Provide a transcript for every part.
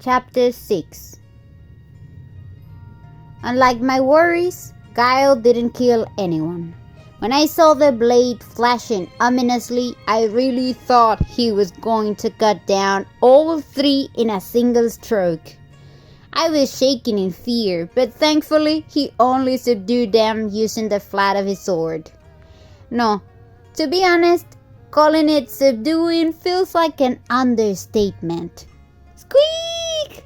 Chapter 6. Unlike my worries, Kyle didn't kill anyone. When I saw the blade flashing ominously, I really thought he was going to cut down all three in a single stroke. I was shaking in fear, but thankfully he only subdued them using the flat of his sword. No, to be honest, calling it subduing feels like an understatement. Squeak!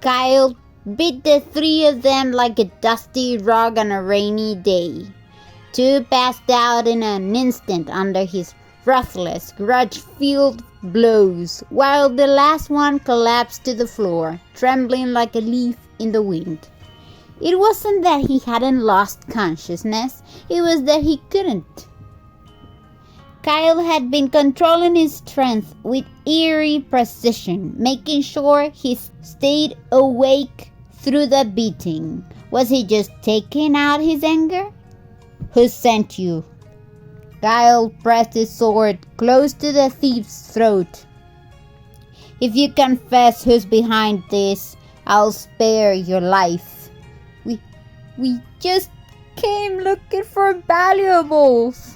Kyle beat the three of them like a dusty rug on a rainy day. Two passed out in an instant under his ruthless, grudge-filled blows, while the last one collapsed to the floor, trembling like a leaf in the wind. It wasn't that he hadn't lost consciousness, it was that he couldn't. Kyle had been controlling his strength with eerie precision, making sure he stayed awake through the beating. Was he just taking out his anger? Who sent you? Kyle pressed his sword close to the thief's throat. If you confess who's behind this, I'll spare your life. We just came looking for valuables.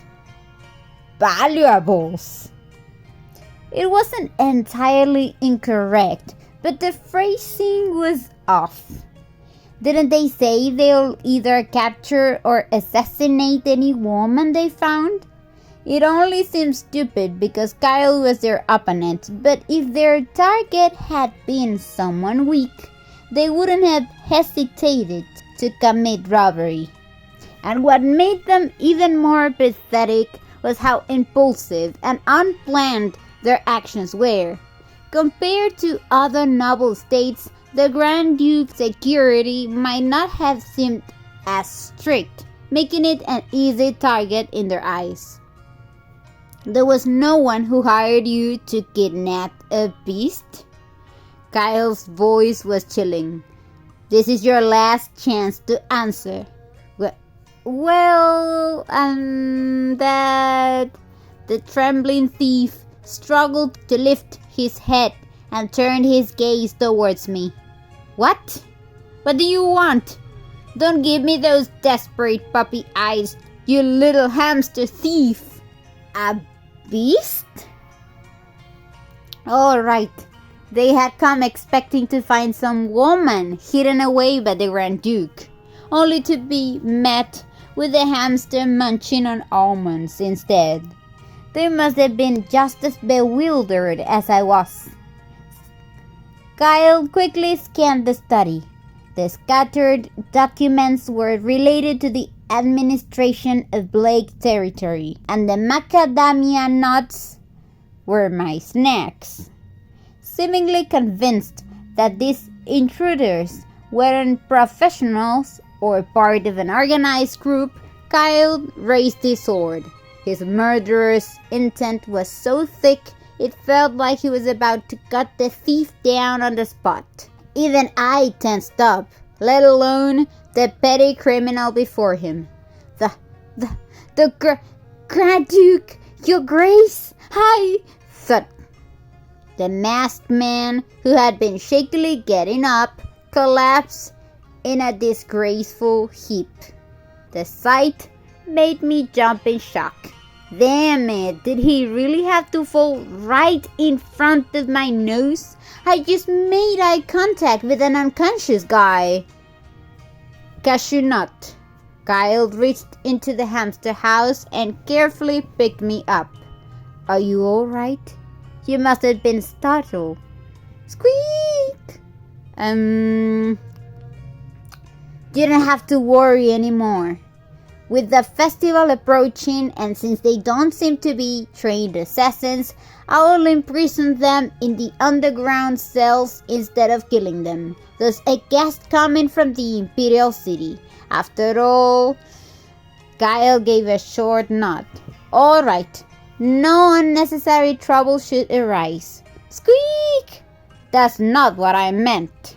Valuables? It wasn't entirely incorrect, but the phrasing was off. Didn't they say they'll either capture or assassinate any woman they found? It only seems stupid because Kyle was their opponent, but if their target had been someone weak, they wouldn't have hesitated to commit robbery. And what made them even more pathetic was how impulsive and unplanned their actions were. Compared to other noble states, the Grand Duke's security might not have seemed as strict, making it an easy target in their eyes. There was no one who hired you to kidnap a beast? Kyle's voice was chilling. This is your last chance to answer. That... The trembling thief struggled to lift his head and turned his gaze towards me. What? What do you want? Don't give me those desperate puppy eyes, you little hamster thief. A beast? All right. They had come expecting to find some woman hidden away by the Grand Duke, only to be met with a hamster munching on almonds instead. They must have been just as bewildered as I was. Kyle quickly scanned the study. The scattered documents were related to the administration of Blake territory, and the macadamia nuts were my snacks. Seemingly convinced that these intruders weren't professionals or part of an organized group, Kyle raised his sword. His murderous intent was so thick it felt like he was about to cut the thief down on the spot. Even I tensed up, let alone the petty criminal before him. The Grand Duke, Your Grace, hi! Thud. The masked man, who had been shakily getting up, collapsed in a disgraceful heap. The sight made me jump in shock. Damn it, did he really have to fall right in front of my nose? I just made eye contact with an unconscious guy. Cashew nut. Kyle reached into the hamster house and carefully picked me up. Are you alright? You must have been startled. Squeak! You don't have to worry anymore. With the festival approaching, and since they don't seem to be trained assassins, I will imprison them in the underground cells instead of killing them. There's a guest coming from the Imperial City. After all, Kyle gave a short nod. All right, no unnecessary trouble should arise. Squeak! That's not what I meant.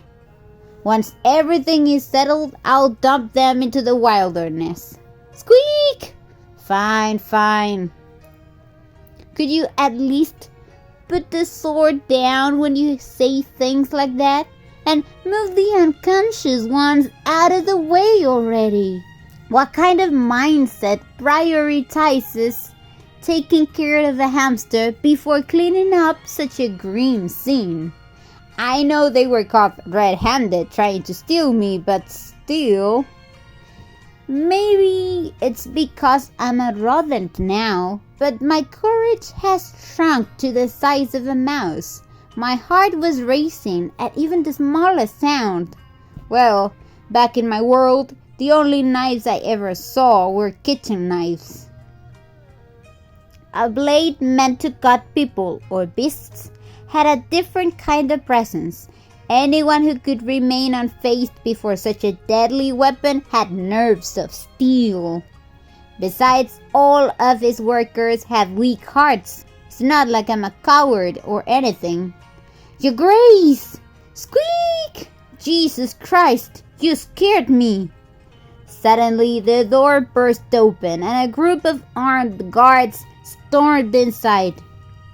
Once everything is settled, I'll dump them into the wilderness. Squeak! Fine. Could you at least put the sword down when you say things like that? And move the unconscious ones out of the way already. What kind of mindset prioritizes taking care of the hamster before cleaning up such a grim scene? I know they were caught red-handed trying to steal me, but still. Maybe it's because I'm a rodent now, but my courage has shrunk to the size of a mouse. My heart was racing at even the smallest sound. Well, back in my world, the only knives I ever saw were kitchen knives. A blade meant to cut people or beasts had a different kind of presence. Anyone who could remain unfazed before such a deadly weapon had nerves of steel. Besides, all of his workers have weak hearts. It's not like I'm a coward or anything. Your Grace! Squeak! Jesus Christ, you scared me! Suddenly, the door burst open and a group of armed guards stormed inside.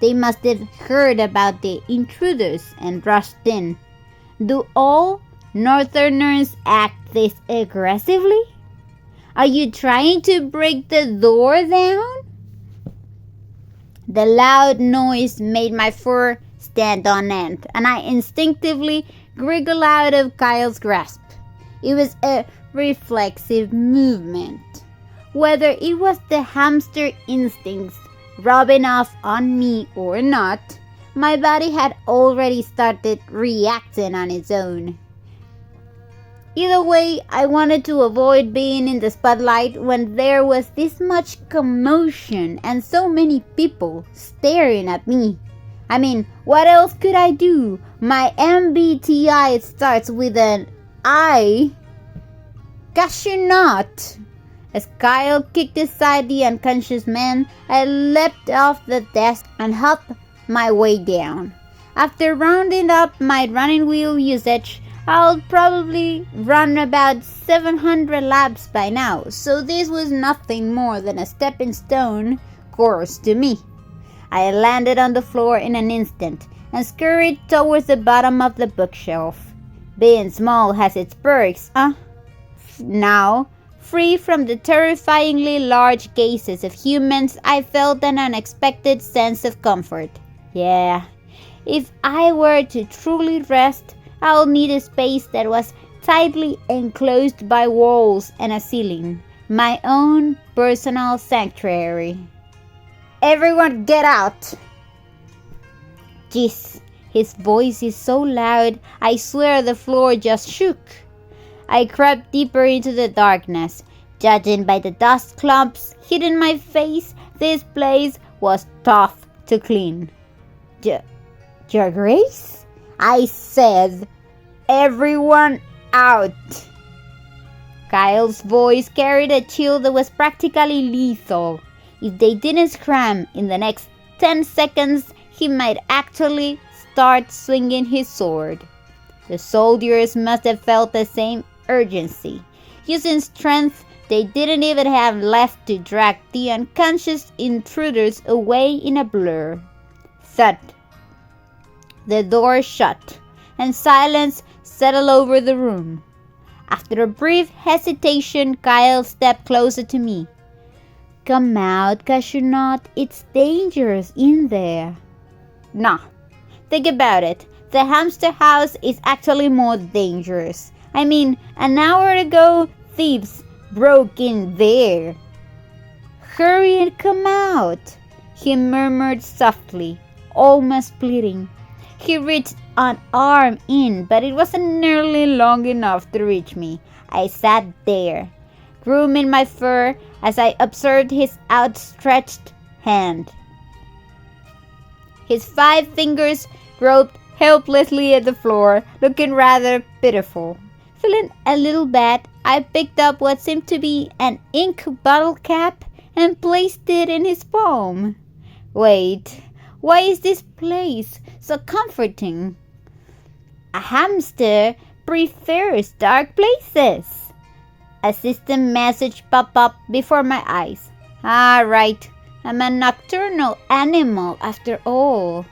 They must have heard about the intruders and rushed in. Do all Northerners act this aggressively? Are you trying to break the door down? The loud noise made my fur stand on end, and I instinctively wriggled out of Kyle's grasp. It was a reflexive movement. Whether it was the hamster instincts rubbing off on me or not, my body had already started reacting on its own. Either way, I wanted to avoid being in the spotlight when there was this much commotion and so many people staring at me. I mean, what else could I do? My MBTI starts with an I. Gosh, you not. As Kyle kicked aside the unconscious man, I leapt off the desk and hopped my way down. After rounding up my running wheel usage, I'll probably run about 700 laps by now, so this was nothing more than a stepping stone course to me. I landed on the floor in an instant and scurried towards the bottom of the bookshelf. Being small has its perks, Now, free from the terrifyingly large gazes of humans, I felt an unexpected sense of comfort. Yeah, if I were to truly rest, I'll need a space that was tightly enclosed by walls and a ceiling. My own personal sanctuary. Everyone get out! Jeez, his voice is so loud, I swear the floor just shook. I crept deeper into the darkness. Judging by the dust clumps hitting my face, this place was tough to clean. Your Grace? I said, everyone out! Kyle's voice carried a chill that was practically lethal. If they didn't scram in the next 10 seconds, he might actually start swinging his sword. The soldiers must have felt the same urgency. Using strength they didn't even have left to drag the unconscious intruders away in a blur. Thud. The door shut, and silence settled over the room. After a brief hesitation, Kyle stepped closer to me. Come out, Cashewnut. It's dangerous in there. Nah. Think about it. The hamster house is actually more dangerous. I mean, an hour ago, thieves broke in there. Hurry and come out, he murmured softly, almost pleading. He reached an arm in, but it wasn't nearly long enough to reach me. I sat there, grooming my fur as I observed his outstretched hand. His 5 fingers groped helplessly at the floor, looking rather pitiful. Feeling a little bad, I picked up what seemed to be an ink bottle cap and placed it in his palm. Wait, why is this place so comforting? A hamster prefers dark places. A system message popped up before my eyes. Ah, right. I'm a nocturnal animal after all.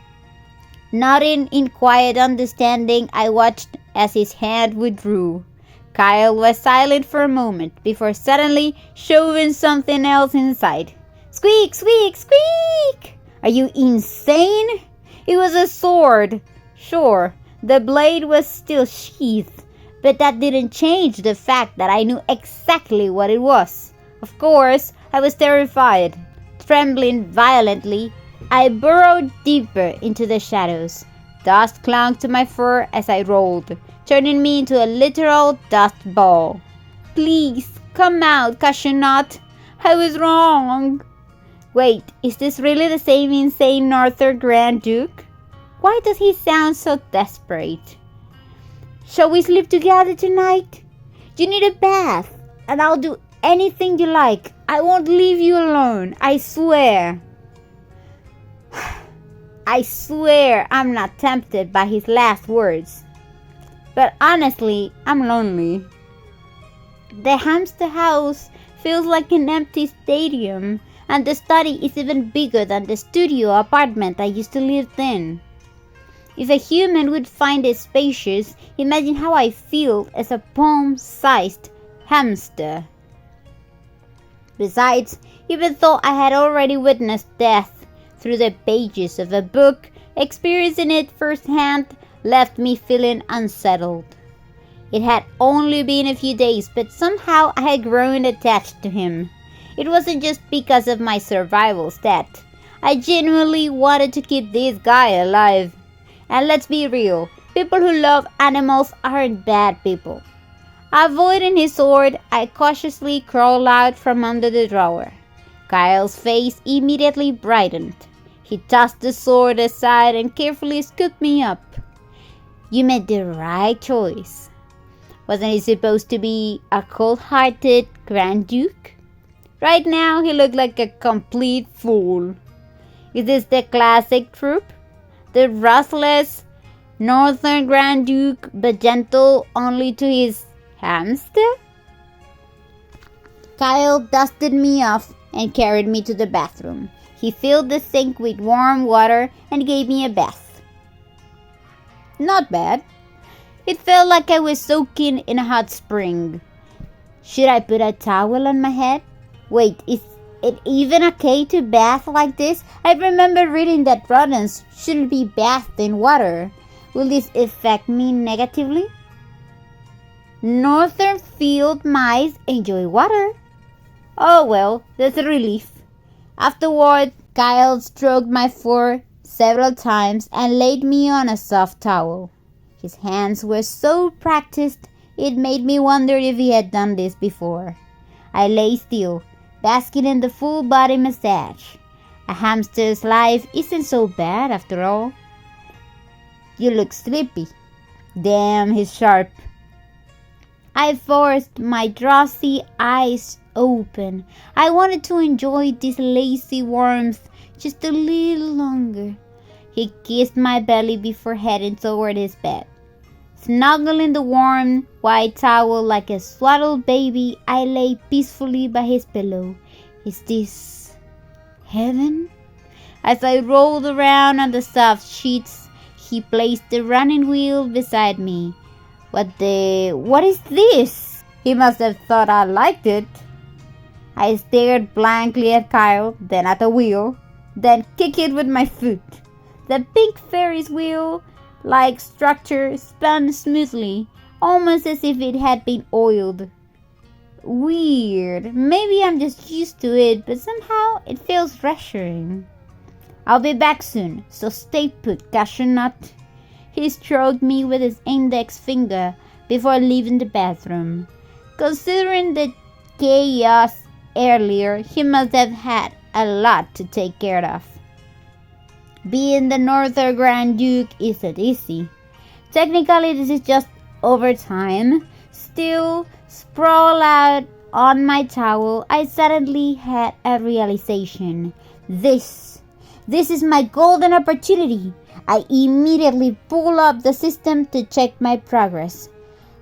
Nodding in quiet understanding, I watched as his hand withdrew. Kyle was silent for a moment before suddenly shoving something else inside. Squeak, squeak, squeak! Are you insane? It was a sword. Sure, the blade was still sheathed, but that didn't change the fact that I knew exactly what it was. Of course, I was terrified. Trembling violently, I burrowed deeper into the shadows. Dust clung to my fur as I rolled, turning me into a literal dust ball. Please, come out, Cashewnut. I was wrong. Wait, is this really the same insane Northern Grand Duke? Why does he sound so desperate? Shall we sleep together tonight? You need a bath, and I'll do anything you like. I won't leave you alone, I swear. I swear I'm not tempted by his last words. But honestly, I'm lonely. The hamster house feels like an empty stadium, and the study is even bigger than the studio apartment I used to live in. If a human would find it spacious, imagine how I feel as a palm-sized hamster. Besides, even though I had already witnessed death through the pages of a book, experiencing it firsthand left me feeling unsettled. It had only been a few days, but somehow I had grown attached to him. It wasn't just because of my survival stat. I genuinely wanted to keep this guy alive. And let's be real, people who love animals aren't bad people. Avoiding his sword, I cautiously crawled out from under the drawer. Kyle's face immediately brightened. He tossed the sword aside and carefully scooped me up. You made the right choice. Wasn't he supposed to be a cold-hearted Grand Duke? Right now, he looked like a complete fool. Is this the classic trope? The ruthless Northern Grand Duke, but gentle only to his hamster? Kyle dusted me off and carried me to the bathroom. He filled the sink with warm water and gave me a bath. Not bad. It felt like I was soaking in a hot spring. Should I put a towel on my head? Wait, is it even okay to bath like this? I remember reading that rodents shouldn't be bathed in water. Will this affect me negatively? Northern field mice enjoy water. Oh well, that's a relief. Afterward, Kyle stroked my fur several times and laid me on a soft towel. His hands were so practiced, it made me wonder if he had done this before. I lay still, basking in the full body massage. A hamster's life isn't so bad after all. You look sleepy. Damn, he's sharp. I forced my drowsy eyes open. I wanted to enjoy this lazy warmth just a little longer. He kissed my belly before heading toward his bed. Snuggled in the warm white towel like a swaddled baby, I lay peacefully by his pillow. Is this heaven? As I rolled around on the soft sheets, he placed the running wheel beside me. What is this? He must have thought I liked it. I stared blankly at Kyle, then at the wheel, then kicked it with my foot. The big Ferris wheel-like structure spun smoothly, almost as if it had been oiled. Weird. Maybe I'm just used to it, but somehow it feels reassuring. I'll be back soon, so stay put, Cashewnut. He stroked me with his index finger before leaving the bathroom. Considering the chaos earlier, he must have had a lot to take care of. Being the Northern Grand Duke isn't easy. Technically, this is just overtime. Still, sprawled out on my towel, I suddenly had a realization. This is my golden opportunity. I immediately pulled up the system to check my progress.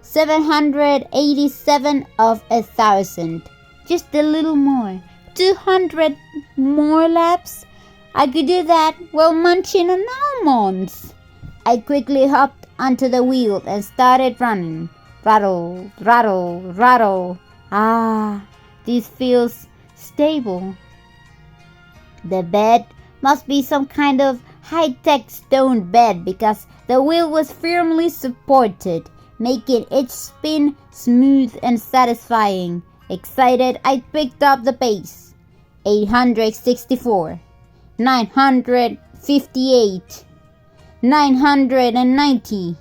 787 of 1,000. Just a little more. 200 more laps. I could do that while munching on almonds. I quickly hopped onto the wheel and started running. Rattle, rattle, rattle. Ah, this feels stable. The bed must be some kind of high-tech stone bed because the wheel was firmly supported, making each spin smooth and satisfying. Excited, I picked up the pace. 864, 958, 990,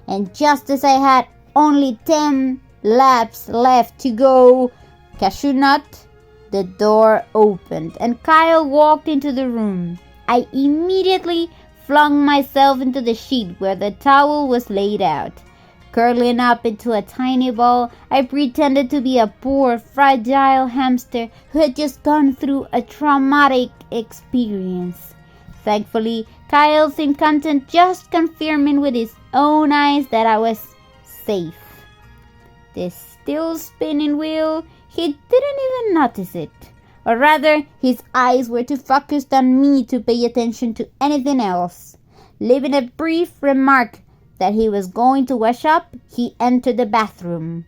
and just as I had only 10 laps left to go, cashew nut, the door opened and Kyle walked into the room. I immediately flung myself into the sheet where the towel was laid out. Curling up into a tiny ball, I pretended to be a poor, fragile hamster who had just gone through a traumatic experience. Thankfully, Kyle seemed content, just confirming with his own eyes that I was safe. The still spinning wheel, he didn't even notice it. Or rather, his eyes were too focused on me to pay attention to anything else. Leaving a brief remark that he was going to wash up, he entered the bathroom.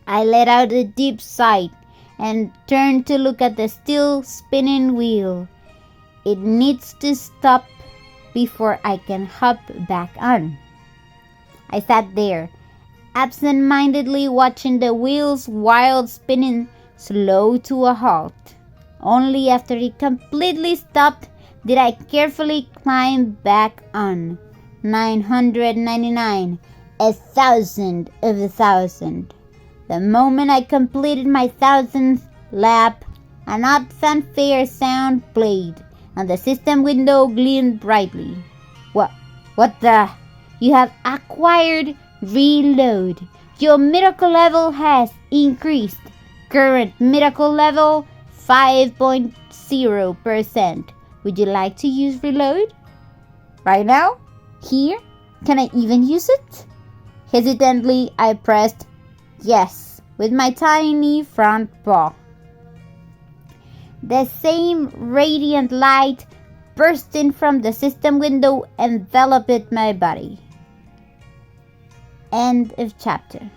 I let out a deep sigh and turned to look at the still spinning wheel. It needs to stop before I can hop back on. I sat there, absent-mindedly watching the wheel's wild spinning slow to a halt. Only after it completely stopped did I carefully climb back on. 999, 1,000 of 1,000. The moment I completed my 1,000th lap, an odd fanfare sound played, and the system window gleamed brightly. What the? You have acquired reload. Your miracle level has increased. Current miracle level 5.0%. Would you like to use reload? Right now? Here? Can I even use it? Hesitantly, I pressed yes with my tiny front paw. The same radiant light bursting from the system window enveloped my body. End of chapter.